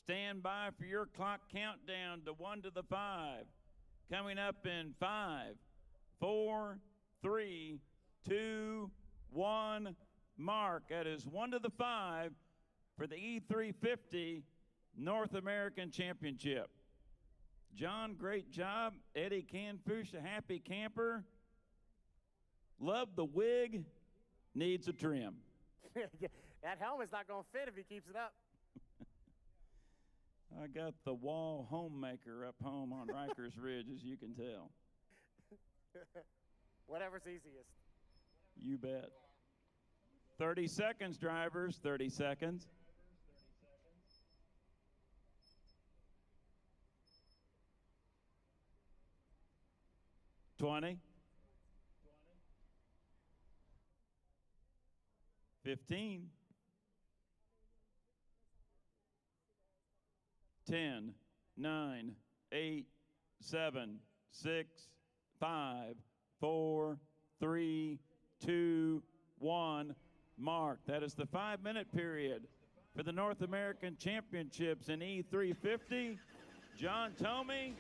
Stand by for your clock countdown to 1 to the 5. Coming up in 5, 4, 3, 2, 1. Mark. That is 1 to the 5 for the E350 North American Championship. John, great job. Eddie Canfush, a happy camper. Love the wig. Needs a trim. That helmet's not going to fit if he keeps it up. I got the wall homemaker up home on Rikers Ridge, as you can tell. Whatever's easiest. You bet. 30 seconds, drivers, 30 seconds. $20. 15. 10, 9, 8, 7, 6, 5, 4, 3, 2, 1. Mark. That is the 5-minute period for the North American Championships in E350. John Tomey,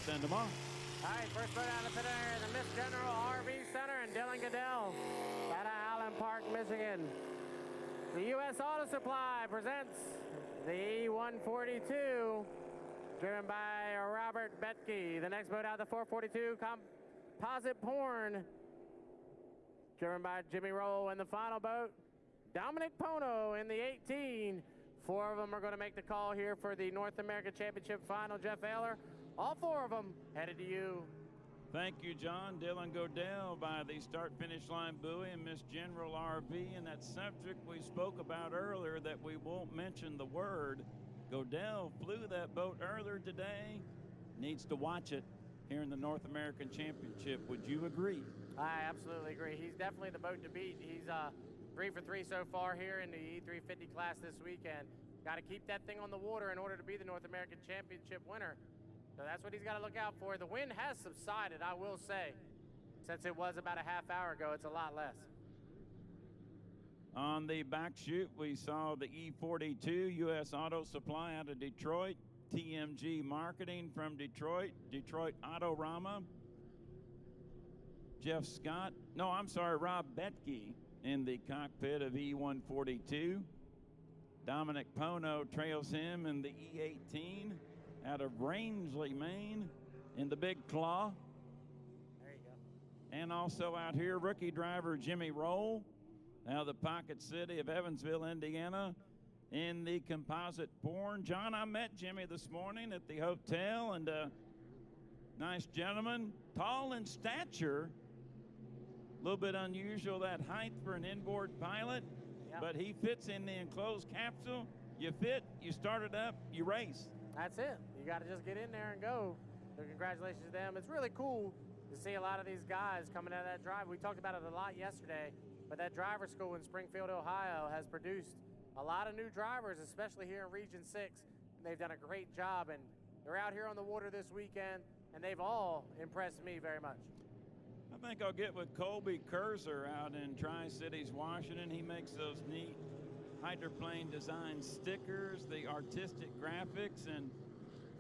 send them off. All right, first vote out of the pit, the Miss General RV Center, and Dylan Goodell out of Allen Park, Michigan. The U.S. Auto Supply presents the E142, driven by Robert Betke. The next boat out of the 442, Composite Porn, driven by Jimmy Roll. And the final boat, Dominic Pono in the 18. 4 of them are going to make the call here for the North American Championship final. Jeff Ayler, all 4 of them headed to you. Thank you, John. Dylan Godell by the start-finish line buoy and Miss General RV. And that subject we spoke about earlier that we won't mention the word. Godell flew that boat earlier today. Needs to watch it here in the North American Championship. Would you agree? I absolutely agree. He's definitely the boat to beat. He's 3 for 3 so far here in the E350 class this weekend. Got to keep that thing on the water in order to be the North American Championship winner. So that's what he's got to look out for. The wind has subsided, I will say. Since it was about a half hour ago, it's a lot less. On the back chute, we saw the E42 U.S. Auto Supply out of Detroit, TMG Marketing from Detroit, Detroit Autorama, Rob Betke in the cockpit of E142. Dominic Pono trails him in the E18 out of Rangeley, Maine in the Big Claw. There you go. And also out here, rookie driver Jimmy Roll, out of the Pocket City of Evansville, Indiana, in the Composite Porn. John, I met Jimmy this morning at the hotel, and nice gentleman, tall in stature, a little bit unusual that height for an inboard pilot, but he fits in the enclosed capsule. You fit, you start it up, you race. That's it. You got to just get in there and go. So congratulations to them. It's really cool to see a lot of these guys coming out of that drive. We talked about it a lot yesterday, but that driver school in Springfield, Ohio has produced a lot of new drivers, especially here in Region 6. And they've done a great job, and they're out here on the water this weekend, and they've all impressed me very much. I think I'll get with Colby Kurzer out in Tri-Cities, Washington. He makes those neat Hydroplane design stickers, the artistic graphics, and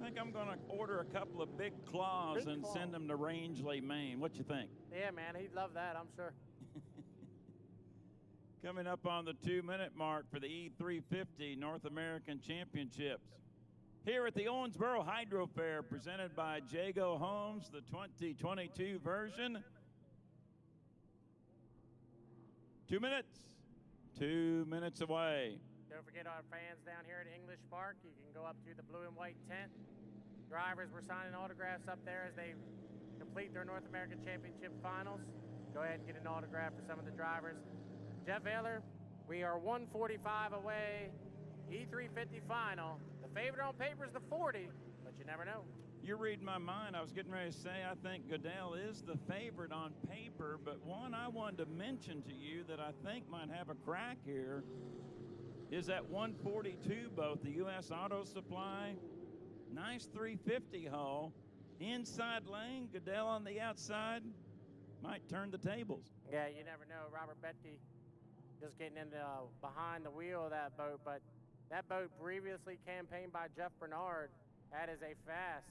I think I'm going to order a couple of big claws and send them to Rangeley, Maine. What you think? Yeah, man, he'd love that, I'm sure. Coming up on the 2-minute mark for the E350 North American Championships. Here at the Owensboro Hydro Fair, presented by Jago Homes, the 2022 version. 2 minutes. 2 minutes away. Don't forget our fans down here at English Park. You can go up to the blue and white tent. Drivers were signing autographs up there as they complete their North American Championship finals. Go ahead and get an autograph for some of the drivers. Jeff Ayler, we are 145 away. E350 final. The favorite on paper is the 40, but you never know. You're reading my mind. I was getting ready to say I think Goodell is the favorite on paper, but one I wanted to mention to you that I think might have a crack here is that 142 boat, the U.S. Auto Supply. Nice 350 hull. Inside lane, Goodell on the outside. Might turn the tables. Yeah, you never know. Robert Betke just getting into behind the wheel of that boat, but That boat previously campaigned by Jeff Bernard. That is a fast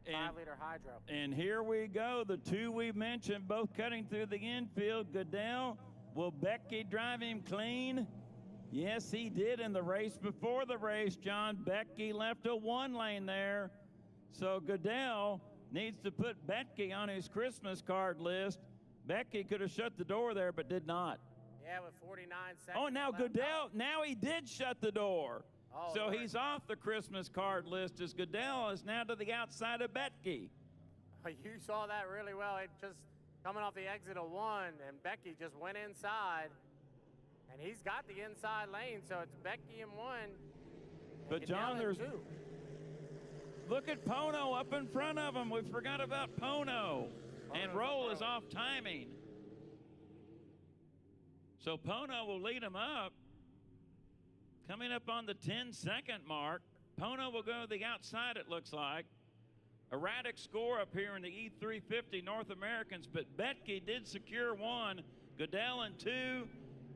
5-liter hydro. And here we go. The two we mentioned both cutting through the infield. Goodell, will Becky drive him clean? Yes, he did in the race before the race, John. Becky left a 1 lane there. So Goodell needs to put Becky on his Christmas card list. Becky could have shut the door there, but did not. Yeah, with 49 seconds. Oh, now Goodell, now he did shut the door. Oh, so Lord. he's off the Christmas card list as Goodell is now to the outside of Becky. You saw that really well. It just coming off the exit of 1, and Becky just went inside. And he's got the inside lane, so it's Becky in 1. But John, there's 2. Look at Pono up in front of him. We forgot about Pono. And Roll is off timing. So Pono will lead him up. Coming up on the 10-second mark. Pono will go to the outside, it looks like. Erratic score up here in the E350 North Americans, but Becky did secure 1. Goodell in 2.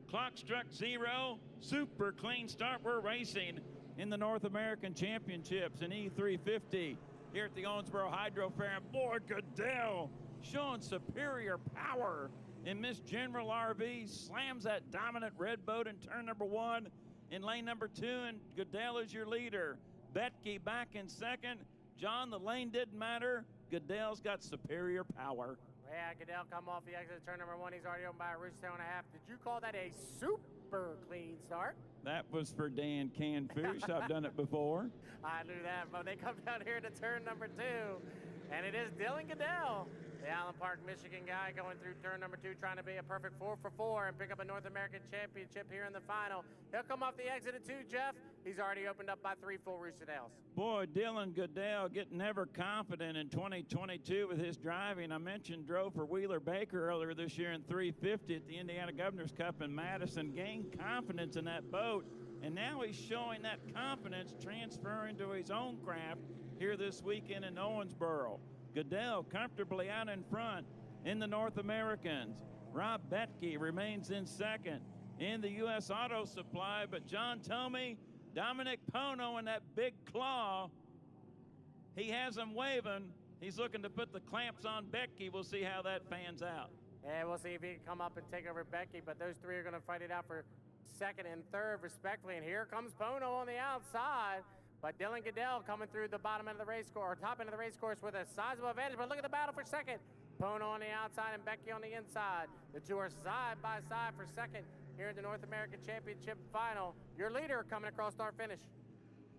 Clock struck 0. Super clean start. We're racing in the North American Championships in E350 here at the Owensboro Hydro Fair. And boy, Goodell showing superior power in Miss General RV. Slams that dominant red boat in turn number 1 in lane number 2, and Goodell is your leader. Becky back in second. John, the lane didn't matter. Goodell's got superior power. Yeah, Goodell come off the exit of turn number 1. He's already opened by a roost tail and a half. Did you call that a super clean start? That was for Dan Canfoosh. I've done it before. I knew that, but they come down here to turn number 2, and it is Dylan Goodell, the Allen Park, Michigan guy, going through turn number 2, trying to be a perfect 4 for 4 and pick up a North American Championship here in the final. He'll come off the exit of 2, Jeff. He's already opened up by 3 full roosted ales. Boy, Dylan Goodell getting ever confident in 2022 with his driving. I mentioned drove for Wheeler Baker earlier this year in 350 at the Indiana Governor's Cup in Madison. Gained confidence in that boat, and now he's showing that confidence transferring to his own craft here this weekend in Owensboro. Goodell comfortably out in front in the North Americans. Rob Betke remains in second in the U.S. Auto Supply, but John, tell me, Dominic Pono and that big claw, he has him waving. He's looking to put the clamps on Becky. We'll see how that pans out. Yeah, we'll see if he can come up and take over Becky, but those 3 are going to fight it out for second and third, respectively. And here comes Pono on the outside, but Dylan Goodell coming through the bottom end of the race course, or top end of the race course with a sizable advantage. But look at the battle for second. Pono on the outside and Becky on the inside. The 2 are side by side for second here in the North American Championship final. Your leader coming across start finish.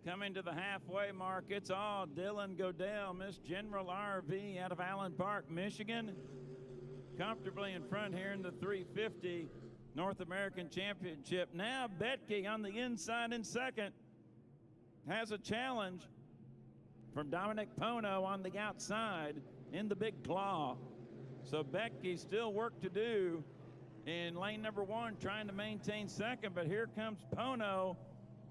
Coming to the halfway mark, it's all Dylan Goodell, Miss General RV out of Allen Park, Michigan. Comfortably in front here in the 350 North American Championship. Now Betke on the inside in second. Has a challenge from Dominic Pono on the outside in the big claw. So Becky still work to do in lane number 1, trying to maintain second, but here comes Pono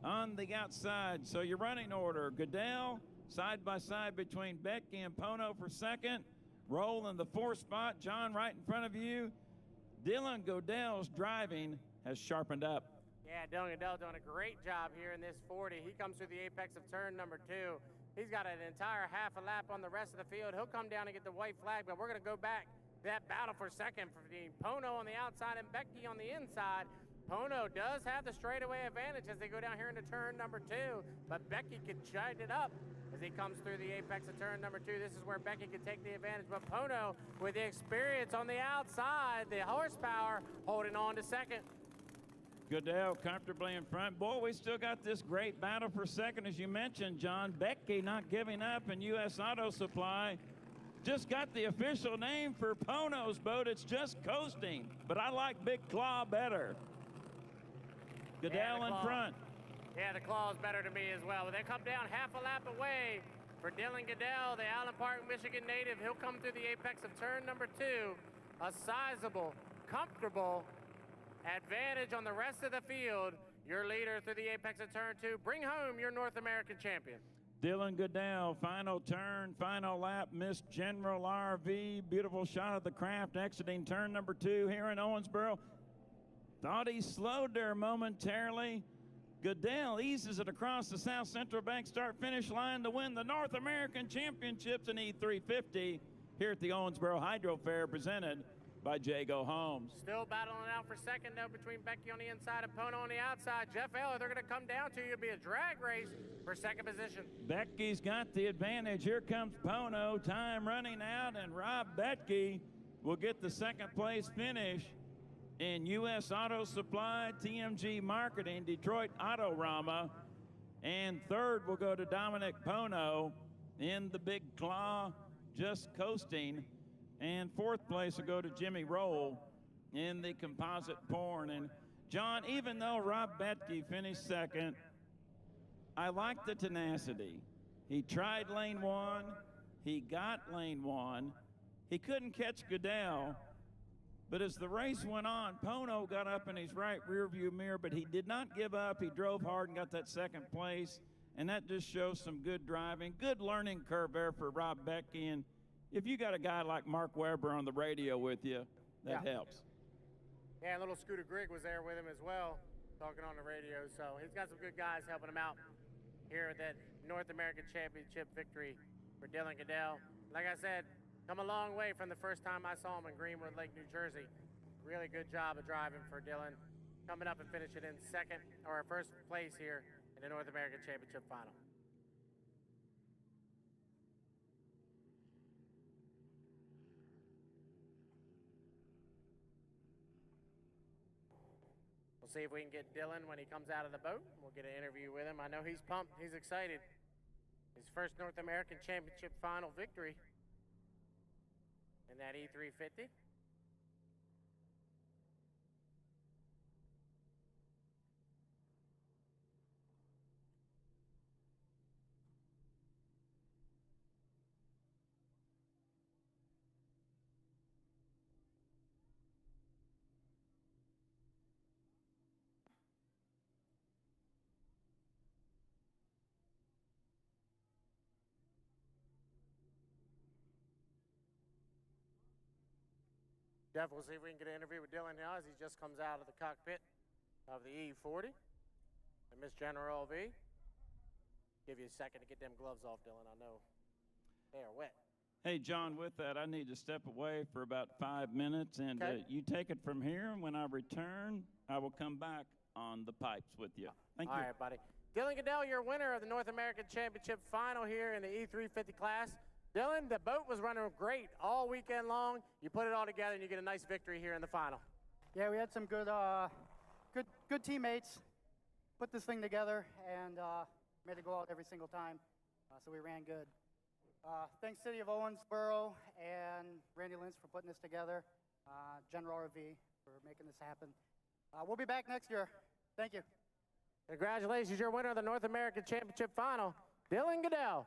on the outside. So your running order, Goodell side by side between Becky and Pono for second. Roll in the 4th spot. John, right in front of you. Dylan Goodell's driving has sharpened up. Yeah, Dylan Goodell doing a great job here in this 40. He comes through the apex of turn number 2. He's got an entire half a lap on the rest of the field. He'll come down and get the white flag, but we're going to go back to that battle for second between Pono on the outside and Becky on the inside. Pono does have the straightaway advantage as they go down here into turn number 2, but Becky can shine it up as he comes through the apex of turn number 2. This is where Becky can take the advantage, but Pono with the experience on the outside, the horsepower, holding on to second. Goodell comfortably in front. Boy, we still got this great battle for second, as you mentioned, John. Becky not giving up, and U.S. Auto Supply just got the official name for Pono's boat. It's just coasting, but I like Big Claw better. Goodell in front. Yeah, the claw is better to me as well. But they come down half a lap away for Dylan Goodell, the Allen Park, Michigan native. He'll come through the apex of turn number 2. A sizable, comfortable advantage on the rest of the field. Your leader through the apex of turn 2. Bring home your North American champion. Dylan Goodell, final turn, final lap, Miss General RV. Beautiful shot of the craft exiting turn number 2 here in Owensboro. Thought he slowed there momentarily, Goodell eases it across the South Central Bank start-finish line to win the North American Championships in E350 here at the Owensboro Hydro Fair, presented by Jago Homes. Still battling out for second, though, between Becky on the inside and Pono on the outside. Jeff Eller, they're going to come down to you. It'll be a drag race for second position. Becky's got the advantage. Here comes Pono. Time running out, and Rob Betke will get the second place finish in U.S. Auto Supply, TMG Marketing, Detroit Autorama. And third will go to Dominic Pono in the Big Claw, just coasting. And fourth place will go to Jimmy Roll in the composite porn. And John, even though Rob Betke finished second, I like the tenacity. He tried lane one, he got lane one, he couldn't catch Goodell, but as the race went on, Pono got up in his right rear view mirror, but he did not give up. He drove hard and got that second place, and that just shows some good driving, good learning curve there for Rob Betke. And if you got a guy like Mark Webber on the radio with you, that helps. Yeah, little Scooter Grigg was there with him as well, talking on the radio. So he's got some good guys helping him out here at that North American Championship victory for Dylan Goodell. Like I said, come a long way from the first time I saw him in Greenwood Lake, New Jersey. Really good job of driving for Dylan. Coming up and finishing in second, or first place here in the North American Championship final. We'll see if we can get Dylan when he comes out of the boat. We'll get an interview with him. I know he's pumped. He's excited. His first North American Championship final victory in that E350. Jeff, we'll see if we can get an interview with Dylan now as he just comes out of the cockpit of the E40. And Miss General V. Give you a second to get them gloves off, Dylan. I know they are wet. Hey, John, with that, I need to step away for about 5 minutes, and you take it from here. And when I return, I will come back on the pipes with you. Thank you. All right, buddy. Dylan Goodell, your winner of the North American Championship final here in the E350 class. Dylan, the boat was running great all weekend long. You put it all together and you get a nice victory here in the final. Yeah, we had some good teammates. Put this thing together and made it go out every single time. So we ran good. Thanks City of Owensboro and Randy Lentz for putting this together. General RV for making this happen. We'll be back next year. Thank you. Congratulations, you're winner of the North American Championship final, Dylan Goodell.